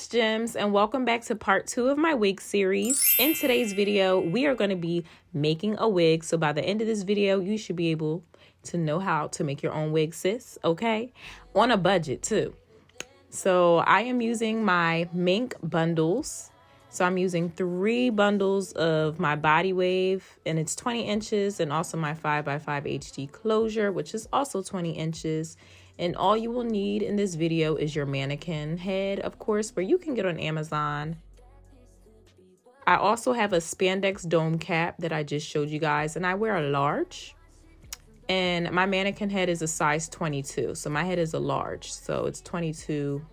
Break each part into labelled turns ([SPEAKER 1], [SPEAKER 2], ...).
[SPEAKER 1] best gems, and welcome back to part 2 of my wig series. In today's video, we are going to be making a wig. So by the end of this video, you should be able to know how to make your own wig, sis, okay? On a budget too. So I am using my MINK bundles. So I'm using 3 bundles of my body wave, and it's 20 inches, and also my 5x5 HD closure, which is also 20 inches. And all you will need in this video is your mannequin head, of course, where you can get on Amazon. I also have a spandex dome cap that I just showed you guys, and I wear a large. And my mannequin head is a size 22, so my head is a large, so it's 22.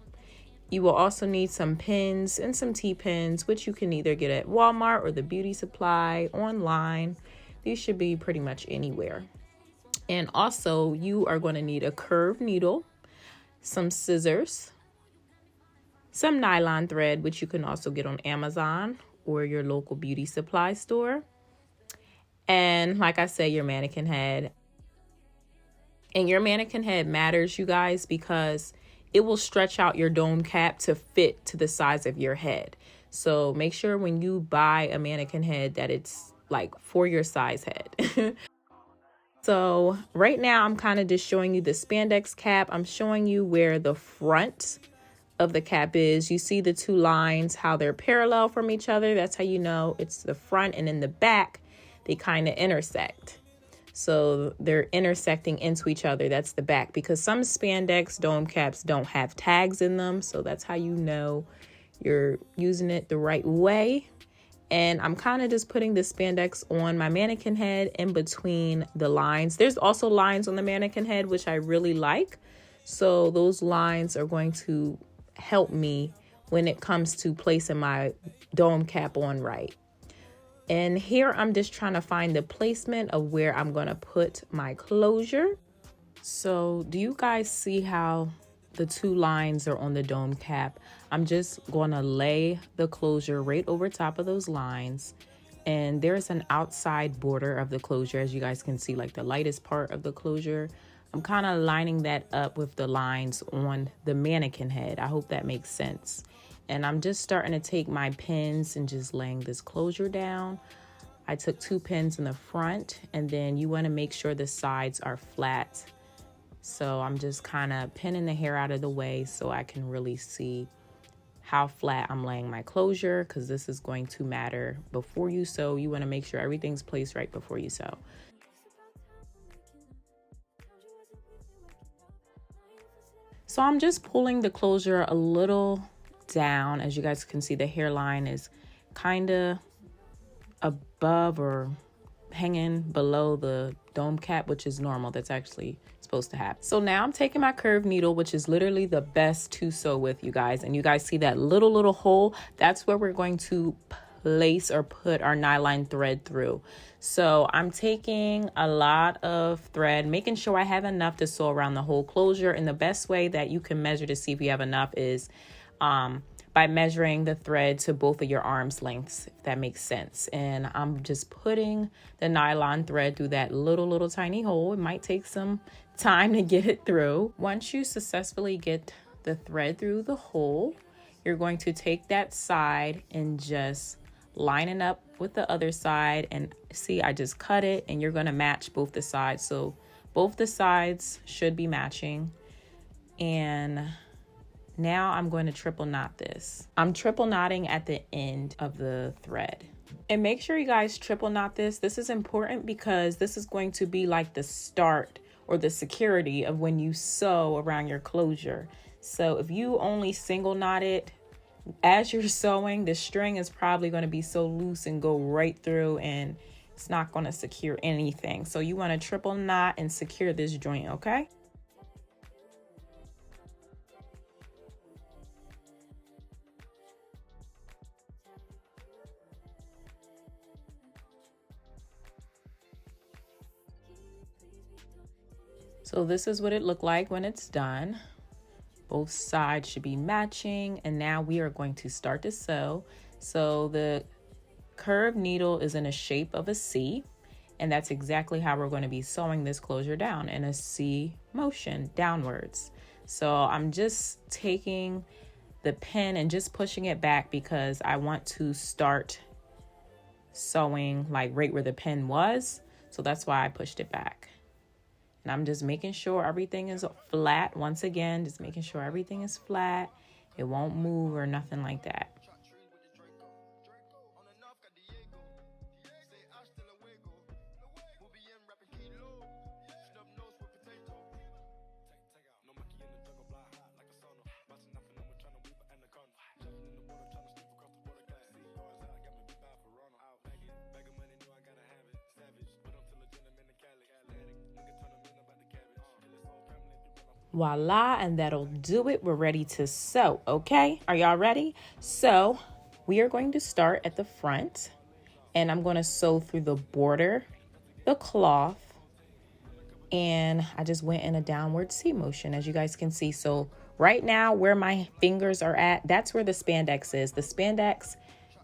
[SPEAKER 1] You will also need some pins and some T-pins, which you can either get at Walmart or the beauty supply online. These should be pretty much anywhere. And also you are going to need a curved needle, some scissors, some nylon thread, which you can also get on Amazon or your local beauty supply store. And like I said, your mannequin head. And your mannequin head matters, you guys, because it will stretch out your dome cap to fit to the size of your head. So make sure when you buy a mannequin head that it's like for your size head. So right now I'm kind of just showing you the spandex cap. I'm showing you where the front of the cap is. You see the 2 lines, how they're parallel from each other. That's how you know it's the front, and in the back, they kind of intersect. So they're intersecting into each other. That's the back, because some spandex dome caps don't have tags in them. So that's how you know you're using it the right way. And I'm kind of just putting the spandex on my mannequin head in between the lines. There's also lines on the mannequin head, which I really like. So those lines are going to help me when it comes to placing my dome cap on right. And here I'm just trying to find the placement of where I'm going to put my closure. So do you guys see how the 2 lines are on the dome cap? I'm just going to lay the closure right over top of those lines. And there's an outside border of the closure, as you guys can see, like the lightest part of the closure. I'm kind of lining that up with the lines on the mannequin head. I hope that makes sense. And I'm just starting to take my pins and just laying this closure down. I took 2 pins in the front, and then you want to make sure the sides are flat. So I'm just kind of pinning the hair out of the way so I can really see how flat I'm laying my closure, because this is going to matter before you sew. You want to make sure everything's placed right before you sew. So I'm just pulling the closure a little down. As you guys can see, the hairline is kind of above or hanging below the dome cap, which is normal. That's actually supposed to happen. So now I'm taking my curved needle, which is literally the best to sew with, you guys. And you guys see that little hole? That's where we're going to place or put our nylon thread through. So I'm taking a lot of thread, making sure I have enough to sew around the whole closure. And the best way that you can measure to see if you have enough is by measuring the thread to both of your arms lengths, if that makes sense. And I'm just putting the nylon thread through that little tiny hole. It might take some time to get it through. Once you successfully get the thread through the hole, you're going to take that side and just line it up with the other side. And see, I just cut it, and you're going to match both the sides. So both the sides should be matching. And now I'm going to triple knot this. I'm triple knotting at the end of the thread. And make sure you guys triple knot this. This is important because this is going to be like the start or the security of when you sew around your closure. So if you only single knot it, as you're sewing, the string is probably going to be so loose and go right through, and it's not going to secure anything. So you want to triple knot and secure this joint, okay? So this is what it looked like when it's done. Both sides should be matching, and now we are going to start to sew. So the curved needle is in a shape of a C, and that's exactly how we're going to be sewing this closure down, in a C motion downwards. So I'm just taking the pin and just pushing it back because I want to start sewing like right where the pin was. So that's why I pushed it back. And I'm just making sure everything is flat. Once again, just making sure everything is flat. It won't move or nothing like that. Voila, and that'll do it. We're ready to sew. Okay, are y'all ready? So we are going to start at the front, and I'm going to sew through the border, the cloth, and I just went in a downward C motion, as you guys can see. So right now where my fingers are at, that's where the spandex is. The spandex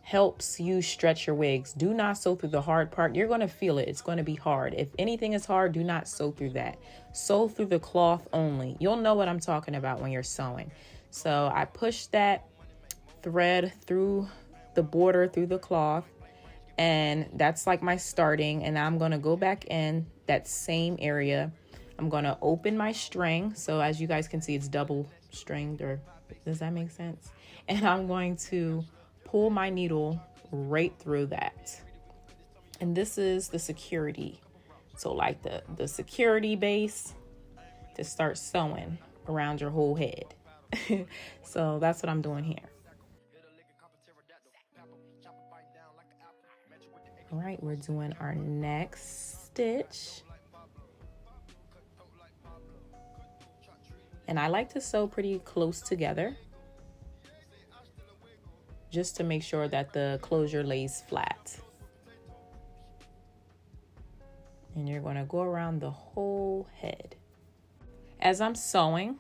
[SPEAKER 1] helps you stretch your wigs. Do not sew through the hard part. You're going to feel it. It's going to be hard. If anything is hard, do not sew through that. Sew through the cloth only. You'll know what I'm talking about when you're sewing. So I pushed that thread through the border, through the cloth, and that's like my starting. And I'm going to go back in that same area. I'm going to open my string. So as you guys can see, it's double stringed, or does that make sense? And I'm going to pull my needle right through that. And this is the security. So like the security base to start sewing around your whole head. So that's what I'm doing here. All right, we're doing our next stitch. And I like to sew pretty close together, just to make sure that the closure lays flat. And you're going to go around the whole head. As I'm sewing,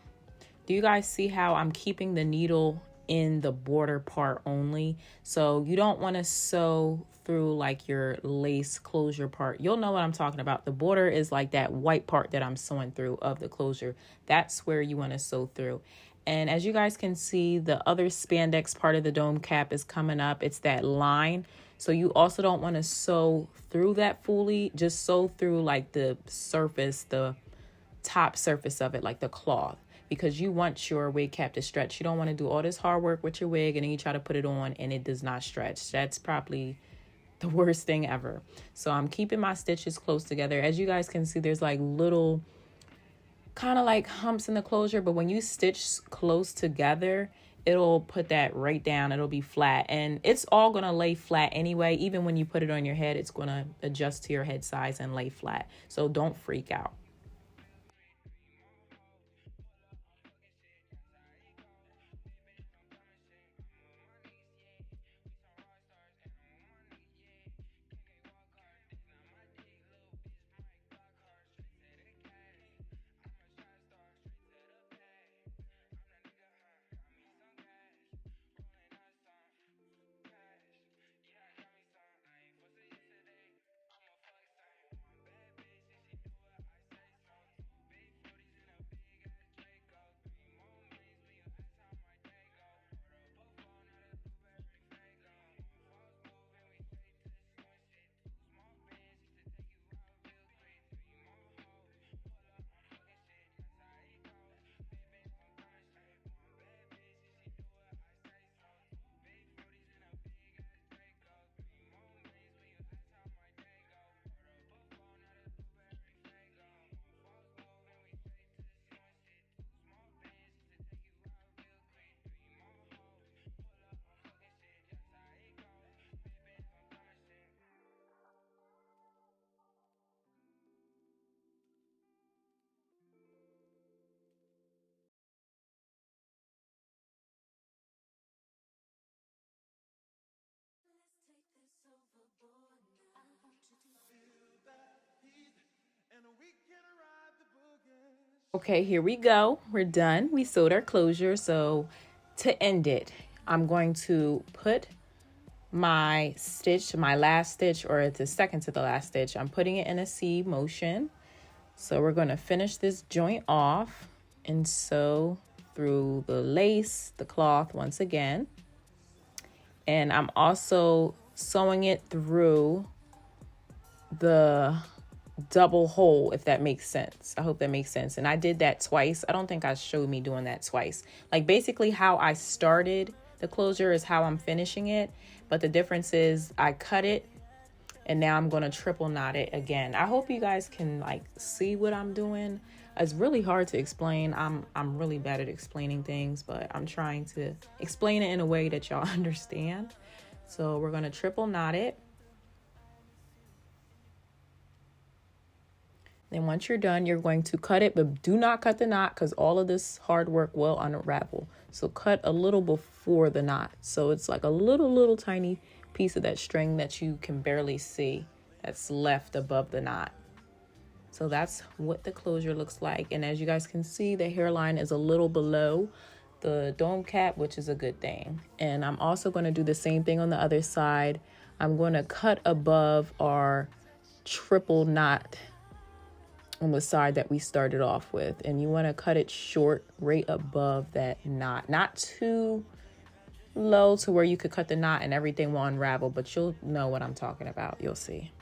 [SPEAKER 1] do you guys see how I'm keeping the needle in the border part only? So you don't want to sew through like your lace closure part. You'll know what I'm talking about. The border is like that white part that I'm sewing through of the closure. That's where you want to sew through. And as you guys can see, the other spandex part of the dome cap is coming up. It's that line. So you also don't want to sew through that fully. Just sew through like the surface, the top surface of it, like the cloth, because you want your wig cap to stretch. You don't want to do all this hard work with your wig and then you try to put it on and it does not stretch. That's probably the worst thing ever. So I'm keeping my stitches close together. As you guys can see, there's like little kind of like humps in the closure, but when you stitch close together, it'll put that right down. It'll be flat, and it's all gonna lay flat anyway. Even when you put it on your head, it's gonna adjust to your head size and lay flat. So don't freak out. Okay, here we go. We're done. We sewed our closure. So to end it, I'm going to put my stitch, my last stitch, or the second to the last stitch. I'm putting it in a C motion. So we're going to finish this joint off and sew through the lace, the cloth once again. And I'm also sewing it through the double hole, if that makes sense. I hope that makes sense. And I did that twice. I don't think I showed me doing that twice. Like basically how I started the closure is how I'm finishing it. But the difference is I cut it and now I'm going to triple knot it again. I hope you guys can like see what I'm doing. It's really hard to explain. I'm really bad at explaining things, but I'm trying to explain it in a way that y'all understand. So we're going to triple knot it. Then once you're done, you're going to cut it, but do not cut the knot because all of this hard work will unravel. So cut a little before the knot. So it's like a little tiny piece of that string that you can barely see that's left above the knot. So that's what the closure looks like. And as you guys can see, the hairline is a little below the dome cap, which is a good thing. And I'm also going to do the same thing on the other side. I'm going to cut above our triple knot on the side that we started off with, and you want to cut it short right above that knot, not too low to where you could cut the knot and everything will unravel, but you'll know what I'm talking about. You'll see.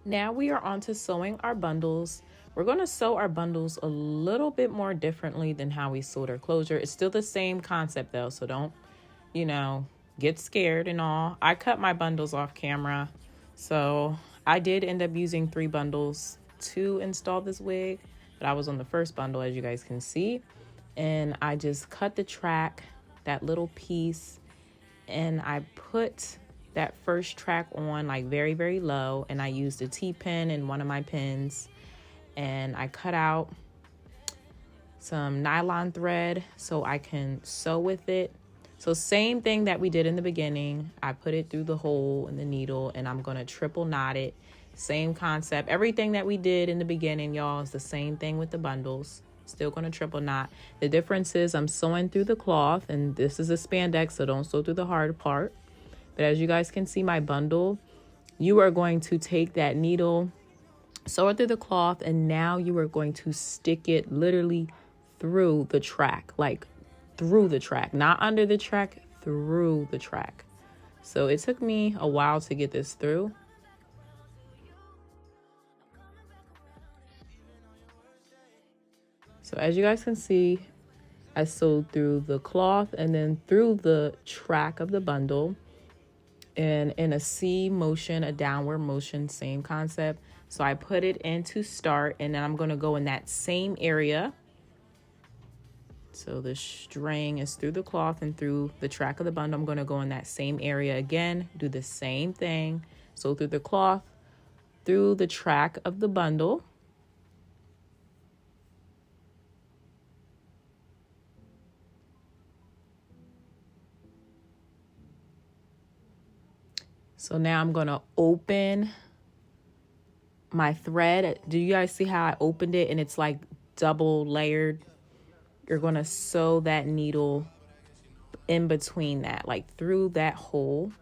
[SPEAKER 1] Now we are on to sewing our bundles. We're going to sew our bundles a little bit more differently than how we sewed our closure. It's still the same concept though, so don't, get scared and all. I cut my bundles off camera, so I did end up using 3 bundles to install this wig, but I was on the first bundle, as you guys can see, and I just cut the track, that little piece, and I put that first track on like very low, and I used a T-pin in one of my pins, and I cut out some nylon thread so I can sew with it. So same thing that we did in the beginning, I put it through the hole in the needle and I'm going to triple knot it. Same concept. Everything that we did in the beginning, y'all, is the same thing with the bundles. Still going to triple knot. The difference is I'm sewing through the cloth, and this is a spandex, so don't sew through the hard part. But as you guys can see my bundle, you are going to take that needle, sew it through the cloth, and now you are going to stick it literally through the track, like through the track, not under the track, through the track. So it took me a while to get this through. So as you guys can see, I sewed through the cloth and then through the track of the bundle. And in a C motion, a downward motion, same concept. So I put it in to start, and then I'm going to go in that same area. So the string is through the cloth and through the track of the bundle. I'm going to go in that same area again, do the same thing. So through the cloth, through the track of the bundle. So now I'm going to open my thread. Do you guys see how I opened it and it's like double layered? You're going to sew that needle in between that, like through that hole.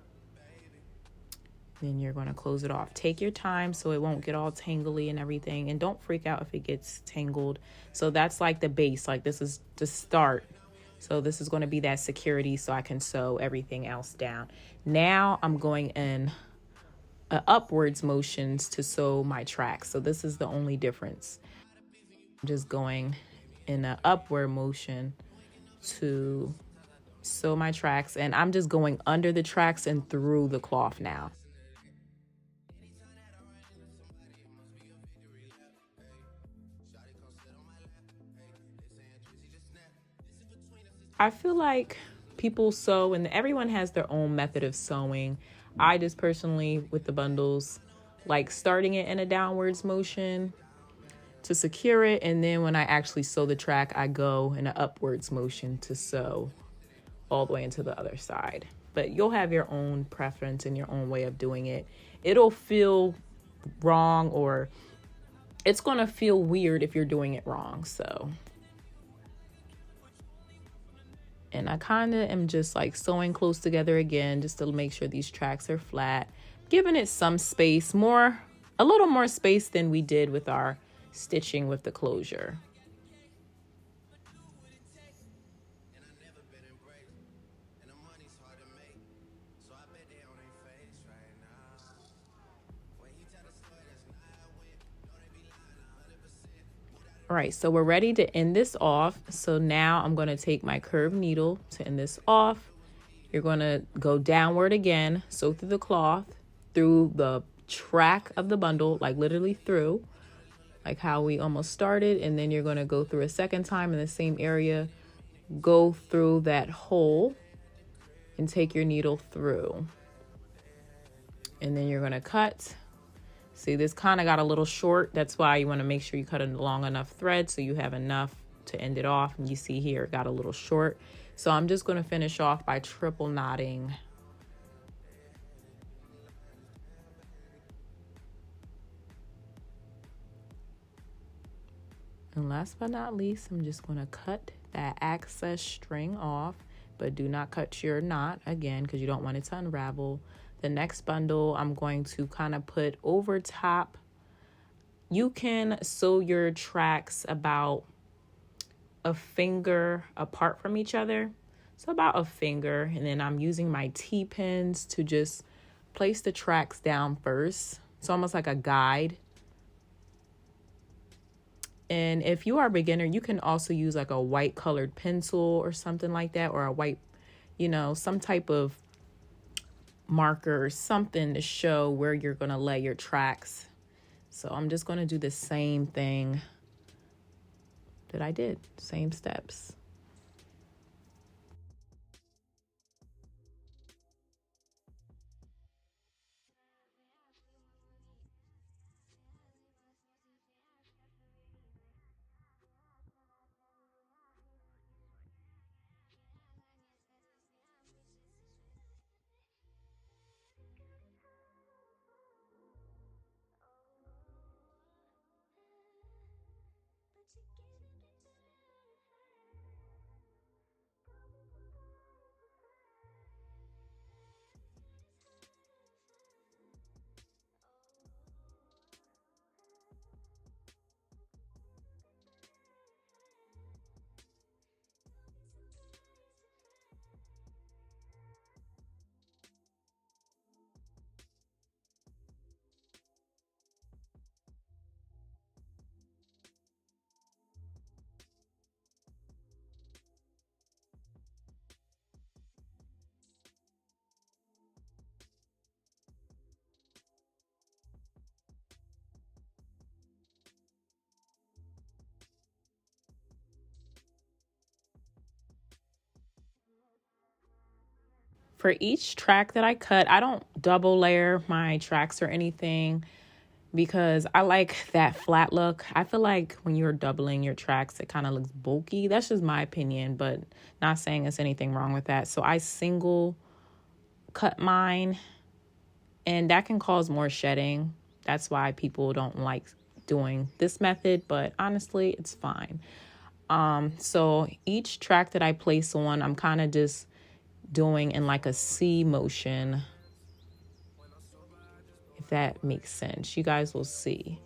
[SPEAKER 1] Then you're going to close it off. Take your time so it won't get all tangly and everything. And don't freak out if it gets tangled. So that's like the base, like this is the start. So this is going to be that security so I can sew everything else down. Now I'm going in upwards motions to sew my tracks. So this is the only difference. I'm just going in an upward motion to sew my tracks. And I'm just going under the tracks and through the cloth now. I feel like people sew, and everyone has their own method of sewing. I just personally, with the bundles, like starting it in a downwards motion. to secure it. And then when I actually sew the track, I go in an upwards motion to sew all the way into the other side. But you'll have your own preference and your own way of doing it. It'll feel wrong, or it's gonna feel weird if you're doing it wrong. So, and I kind of am just like sewing close together again, just to make sure these tracks are flat, giving it some space, a little more space than we did with our stitching with the closure. All right, so we're ready to end this off. So now I'm going to take my curved needle to end this off. You're going to go downward again, sew through the cloth, through the track of the bundle, like literally through, like how we almost started. And then you're going to go through a second time in the same area, go through that hole and take your needle through. And then you're going to cut. See, this kind of got a little short. That's why you want to make sure you cut a long enough thread so you have enough to end it off. And you see here, it got a little short. So I'm just going to finish off by triple knotting. And last but not least, I'm just going to cut that excess string off, but do not cut your knot again, because you don't want it to unravel. The next bundle I'm going to kind of put over top. You can sew your tracks about a finger apart from each other. So about a finger. And then I'm using my T-pins to just place the tracks down first. It's almost like a guide. And if you are a beginner, you can also use like a white colored pencil or something like that, or a white, some type of marker or something to show where you're going to lay your tracks. So I'm just going to do the same thing that I did, same steps. For each track that I cut, I don't double layer my tracks or anything, because I like that flat look. I feel like when you're doubling your tracks, it kind of looks bulky. That's just my opinion, but not saying there's anything wrong with that. So I single cut mine, and that can cause more shedding. That's why people don't like doing this method, but honestly, it's fine. So each track that I place on, I'm kind of just doing in like a C motion, if that makes sense. You guys will see.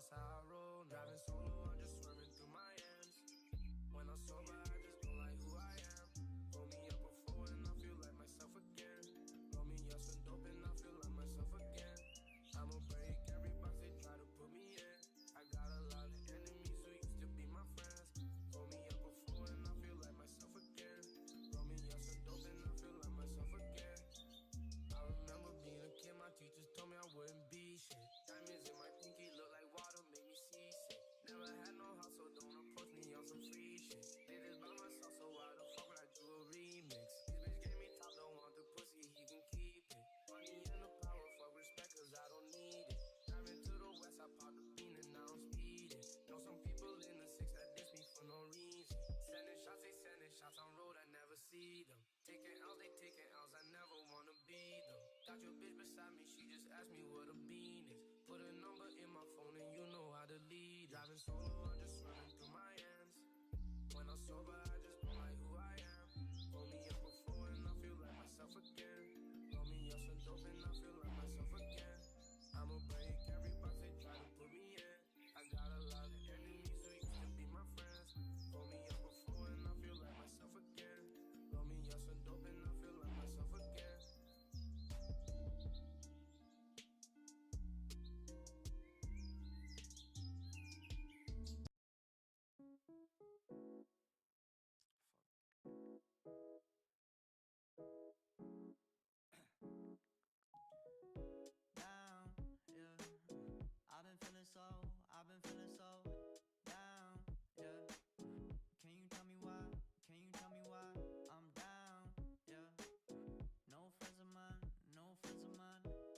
[SPEAKER 2] that's how I roll. Driving solo, I'm just swerving through my ends. When I'm sober, I just don't like who I am. Roll me up before and I feel like myself again. Roll me up some dope and I feel like myself again. I'ma break every box they try to put me in. I got a lot of enemies who used to be my friends. Roll me up before and I feel like myself again. Roll me up some dope and I feel like myself again. I remember being a kid, my teachers told me I wouldn't be shit. Diamonds in my pinky look like water, make me seasick. Never had no house, so don't approach me on some free shit. Did this by myself, so why the fuck would I do a remix? This bitch gave me top, don't want the pussy, he can keep it. Money and the power, fuck respect, cause I don't need it. Driving to the west, I popped the bean and now I'm speeding. Know some people in the six that diss me for no reason. Sending shots, they sending shots on road, I never see them. Taking L's, they taking L's, I never wanna be them. Got your bitch beside me, she just asked me what a bean is. Put a number in my phone and you know how to lead. Driving solo, I'm just swerving through my ends. When I'm sober, I just don't like who I am. Roll me up before and I feel like myself again. Roll me up some dope and I feel like myself again. I'ma break every box they try to put me in. I got a lot of enemies who used to be my friends. Roll me up before and I feel like myself again. Roll me up some dope and I feel like myself again.
[SPEAKER 3] Down, yeah. I've been feeling so down, yeah. Can you tell me why? Can you tell me why I'm down, yeah? No friends of mine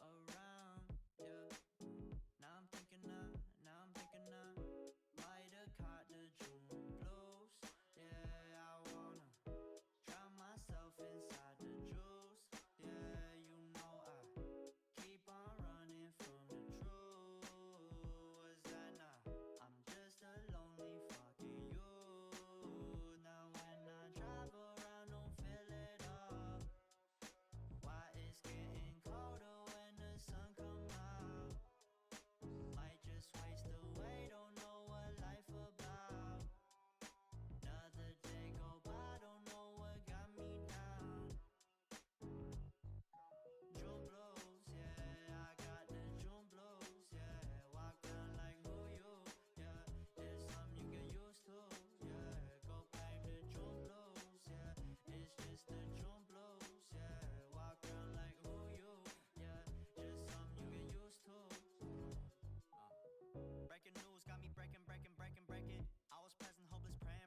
[SPEAKER 3] around, yeah. Now I'm thinking might have caught the June blues, yeah. I wanna drown myself inside the juice, yeah. You know I keep on running from the truth. Was that not? I'm just a lonely fucking youth. Now when I drive around, don't feel it up. Why it's getting colder when the sun come out. Might just waste away, don't know what life about. Another day go by, don't know what got me down. June blues, yeah, I got the June blues, yeah. Walk around like who you, yeah. There's something you get used to, yeah. Go blame the June blues, yeah. It's just the June blues, yeah. Walk around like who you, yeah. Just something you get used to. Breaking news got me breaking. I was present, hopeless, praying.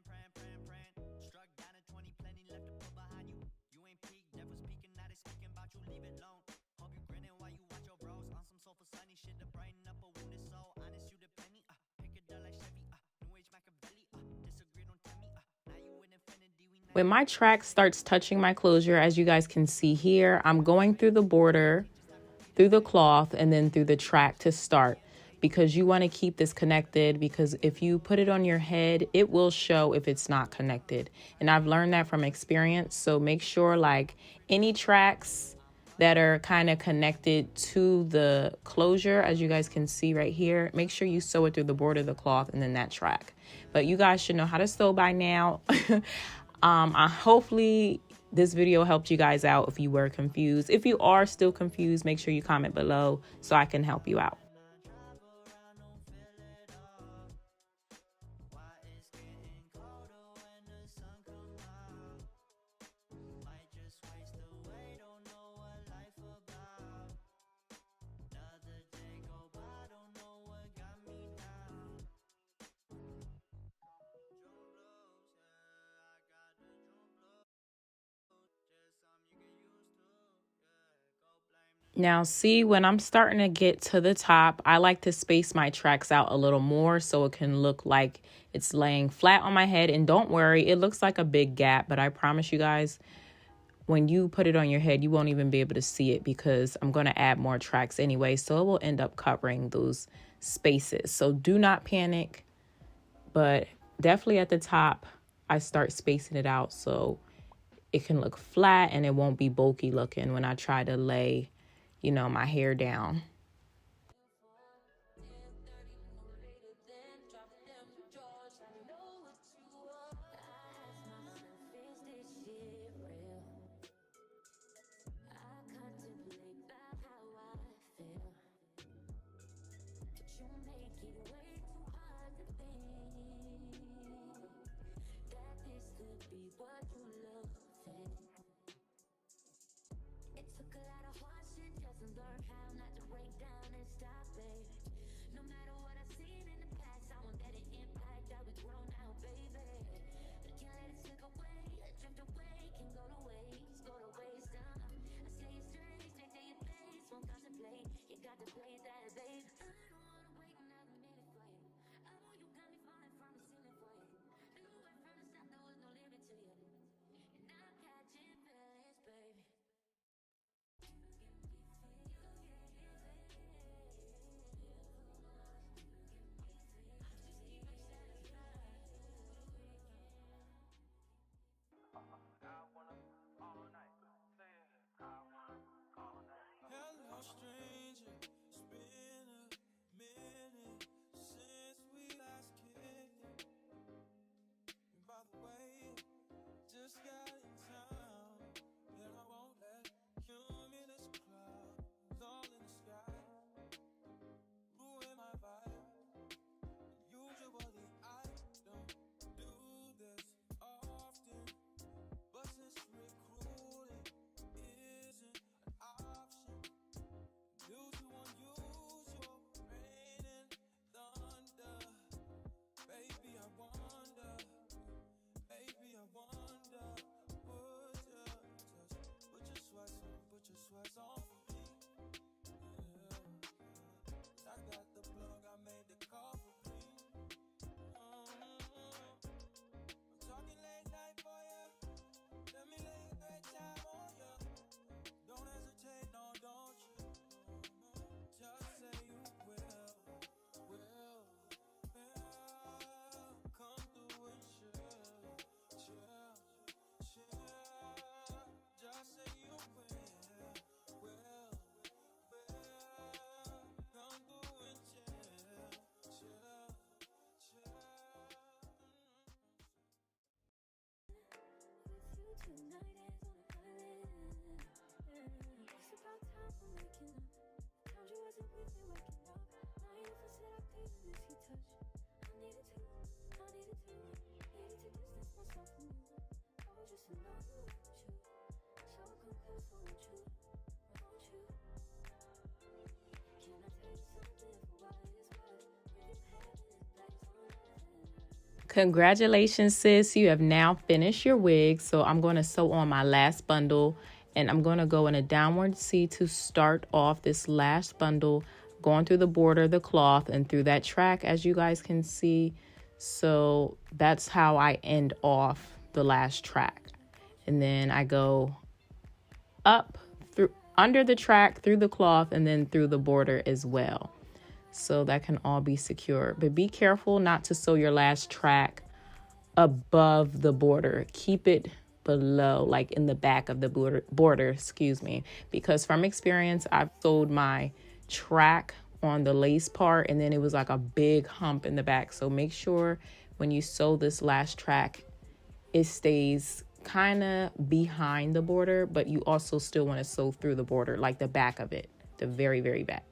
[SPEAKER 3] Struck down at 20, plenty left to put behind you. You ain't peaked, never speaking, now they speaking about you, leave it alone. Hope you grinning while you watch your bros on some soulful sunny shit to brighten up a wounded soul. Honest, you the penny, pick it up like Chevy, New Age Machiavelli, disagree, don't tell me, now you in infinity, we
[SPEAKER 1] When my track starts touching my closure, as you guys can see here, I'm going through the border, through the cloth, and then through the track to start, because you want to keep this connected, because if you put it on your head, it will show if it's not connected. And I've learned that from experience. So make sure, like, any tracks that are kind of connected to the closure, as you guys can see right here, make sure you sew it through the border of the cloth and then that track. But you guys should know how to sew by now. Hopefully this video helped you guys out if you were confused. If you are still confused, make sure you comment below so I can help you out. Now, see, when I'm starting to get to the top, I like to space my tracks out a little more so it can look like it's laying flat on my head. And don't worry, it looks like a big gap, but I promise you guys, when you put it on your head, you won't even be able to see it because I'm going to add more tracks anyway. So it will end up covering those spaces. So do not panic, but definitely at the top, I start spacing it out so it can look flat and it won't be bulky looking when I try to lay, you know, my hair down.
[SPEAKER 4] a lot of hardship just to learn how not to break down and stop, baby. No matter what I've seen in the past, I won't let it impact how we grow now, baby. But can't let it slip away, drift away, can go to waste, I say it straight to your face, won't contemplate. You got to play that, babe. I don't wanna wait another minute for you. I know you got me falling from the ceiling for you. Knew right from the start there was no limit to you, and I'm catching feelings, baby.
[SPEAKER 2] Hello, stranger. It's been a minute since we last kicked it. And by the way, just got in town, and I won't let cumulus clouds all in the sky ruin my vibe. Usually I don't do this often, but since recruiting isn't an option due to unusual rain and thunder, baby I wonder, put your sweats on for me. Yeah. I got the plug, I made the call for me. I'm talking late night for ya. Let me lay a great time on ya. Don't hesitate, no, don't you? Just say you will. Come through and chill. Just say you will. Come through and chill.
[SPEAKER 4] With you tonight is on an island. It's about time for making up. Found you wasn't with me waking up. Now you for said I couldn't miss your touch. I needed to distance myself from you. Oh, just to know you want you. So come close, won't you? Can I tell you something for what it's worth? We've had this place on earth.
[SPEAKER 1] Congratulations, sis. You have now finished your wig. So I'm going to sew on my last bundle, and I'm going to go in a downward C to start off this last bundle, going through the border, the cloth, and through that track, as you guys can see. So that's how I end off the last track. And then I go up through under the track, through the cloth, and then through the border as well. So that can all be secure. But be careful not to sew your last track above the border. Keep it below, like in the back of the border, excuse me. Because from experience, I've sewed my track on the lace part, and then it was like a big hump in the back. So make sure when you sew this last track, it stays kind of behind the border, but you also still want to sew through the border, like the back of it, the very, very back.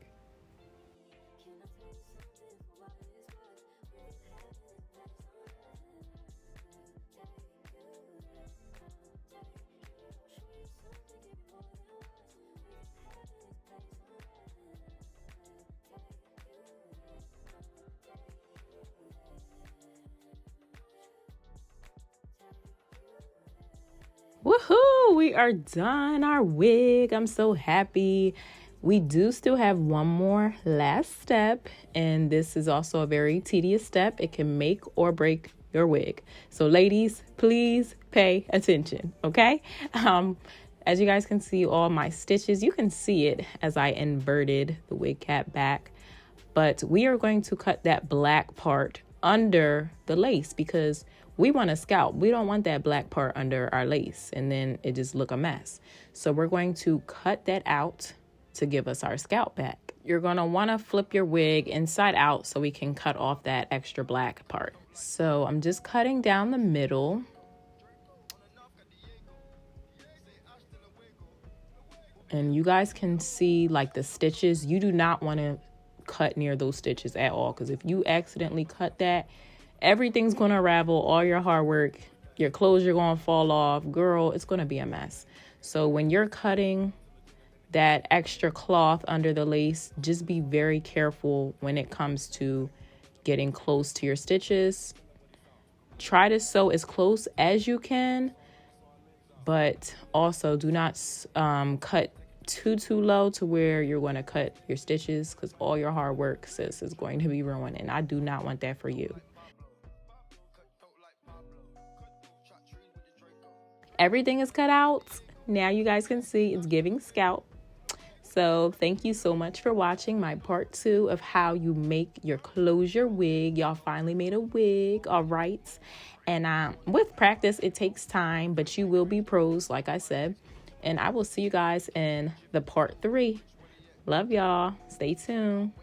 [SPEAKER 1] Woohoo! We are done our wig. I'm so happy. We do still have one more last step, and this is also a very tedious step. It can make or break your wig. So ladies, please pay attention, okay? As you guys can see, all my stitches, you can see it as I inverted the wig cap back, but we are going to cut that black part under the lace because we want to scalp. We don't want that black part under our lace and then it just look a mess. So we're going to cut that out to give us our scalp back. You're going to want to flip your wig inside out so we can cut off that extra black part. So I'm just cutting down the middle. And you guys can see like the stitches. You do not want to cut near those stitches at all, because if you accidentally cut that, everything's going to unravel. All your hard work, your clothes are going to fall off. Girl, it's going to be a mess. So when you're cutting, that extra cloth under the lace. Just be very careful when it comes to getting close to your stitches. Try to sew as close as you can, but also do not cut too low to where you're going to cut your stitches, because all your hard work, sis, is going to be ruined, and I do not want that for you. Everything is cut out. Now you guys can see it's giving scalp. So thank you so much for watching my part 2 of how you make your closure wig. Y'all finally made a wig, all right? And with practice, it takes time, but you will be pros, like I said. And I will see you guys in the part 3. Love y'all. Stay tuned.